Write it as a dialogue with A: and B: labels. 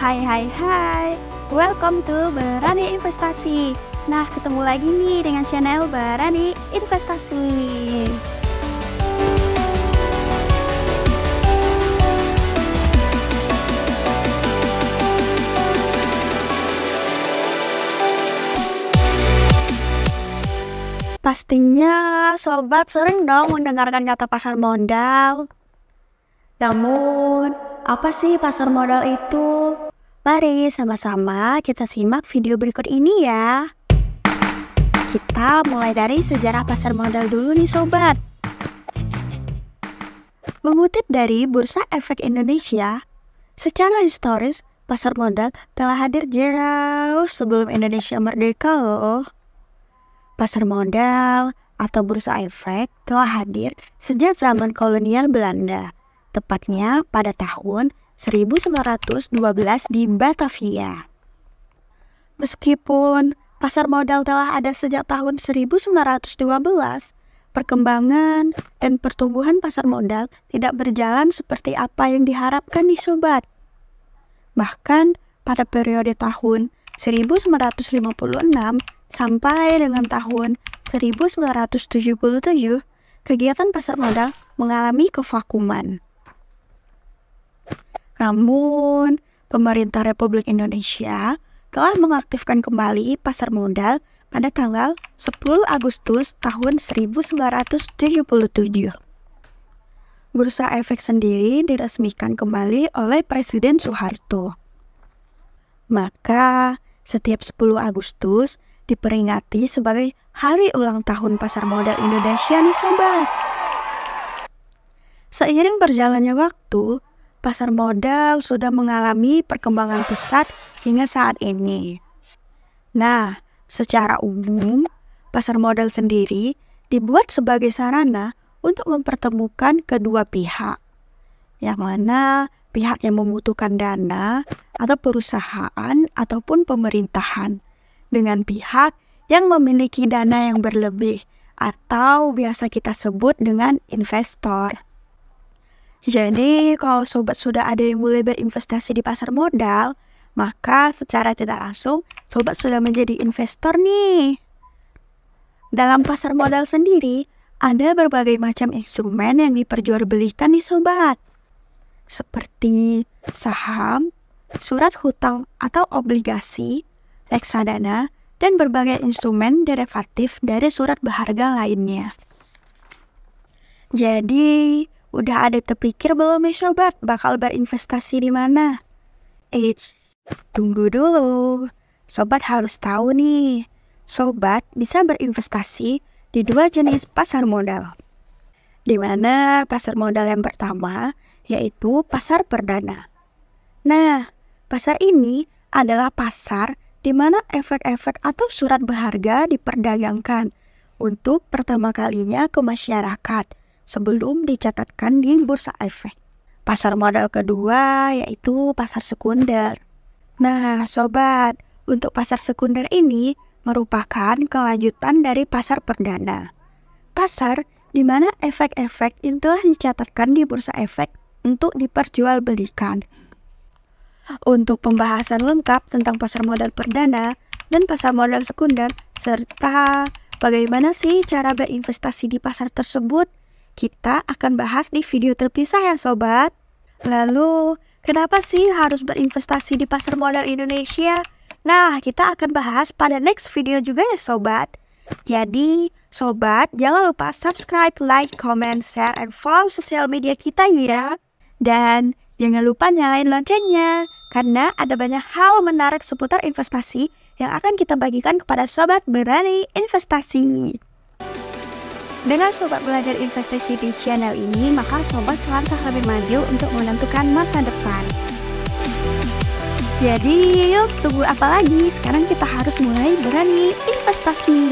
A: Hai, welcome to Berani Investasi. Nah, ketemu lagi nih dengan channel Berani Investasi. Pastinya sobat sering dong mendengarkan kata pasar modal. Namun, apa sih pasar modal itu? Mari sama-sama kita simak video berikut ini ya. Kita mulai dari sejarah pasar modal dulu nih sobat. Mengutip dari Bursa Efek Indonesia, secara historis pasar modal telah hadir jauh sebelum Indonesia merdeka loh. Pasar modal atau bursa efek telah hadir sejak zaman kolonial Belanda, tepatnya pada tahun 1912 di Batavia. Meskipun pasar modal telah ada sejak tahun 1912, perkembangan dan pertumbuhan pasar modal tidak berjalan seperti apa yang diharapkan nih sobat. Bahkan pada periode tahun 1956 sampai dengan tahun 1977, kegiatan pasar modal mengalami kevakuman. Namun, pemerintah Republik Indonesia telah mengaktifkan kembali pasar modal pada tanggal 10 Agustus tahun 1977. Bursa Efek sendiri diresmikan kembali oleh Presiden Soeharto. Maka, setiap 10 Agustus diperingati sebagai hari ulang tahun pasar modal Indonesia nih sobat. Seiring berjalannya waktu, pasar modal sudah mengalami perkembangan pesat hingga saat ini. Nah, secara umum, pasar modal sendiri dibuat sebagai sarana untuk mempertemukan kedua pihak, yang mana pihak yang membutuhkan dana atau perusahaan ataupun pemerintahan dengan pihak yang memiliki dana yang berlebih atau biasa kita sebut dengan investor. Jadi kalau sobat sudah ada yang mulai berinvestasi di pasar modal, maka secara tidak langsung sobat sudah menjadi investor nih. Dalam pasar modal sendiri ada berbagai macam instrumen yang diperjualbelikan nih sobat, seperti saham, surat hutang atau obligasi, reksadana, dan berbagai instrumen derivatif dari surat berharga lainnya. Jadi, udah ada terpikir belum nih sobat bakal berinvestasi di mana? Tunggu dulu. Sobat harus tahu nih, sobat bisa berinvestasi di dua jenis pasar modal. Di mana pasar modal yang pertama yaitu pasar perdana. Nah, pasar ini adalah pasar di mana efek-efek atau surat berharga diperdagangkan untuk pertama kalinya ke masyarakat sebelum dicatatkan di bursa efek. Pasar modal kedua yaitu pasar sekunder. Nah, sobat, untuk pasar sekunder ini merupakan kelanjutan dari pasar perdana. Pasar di mana efek-efek yang telah dicatatkan di bursa efek untuk diperjualbelikan. Untuk pembahasan lengkap tentang pasar modal perdana dan pasar modal sekunder, serta bagaimana sih cara berinvestasi di pasar tersebut, kita akan bahas di video terpisah ya sobat. Lalu, kenapa sih harus berinvestasi di pasar modal Indonesia? Nah, kita akan bahas pada next video juga ya sobat. Jadi, sobat jangan lupa subscribe, like, comment, share, and follow sosial media kita ya. Dan jangan lupa nyalain loncengnya, karena ada banyak hal menarik seputar investasi yang akan kita bagikan kepada sobat berani investasi. Dengan sobat belajar investasi di channel ini, maka sobat selangkah lebih maju untuk menentukan masa depan. Jadi, yuk tunggu apa lagi? Sekarang kita harus mulai berani investasi.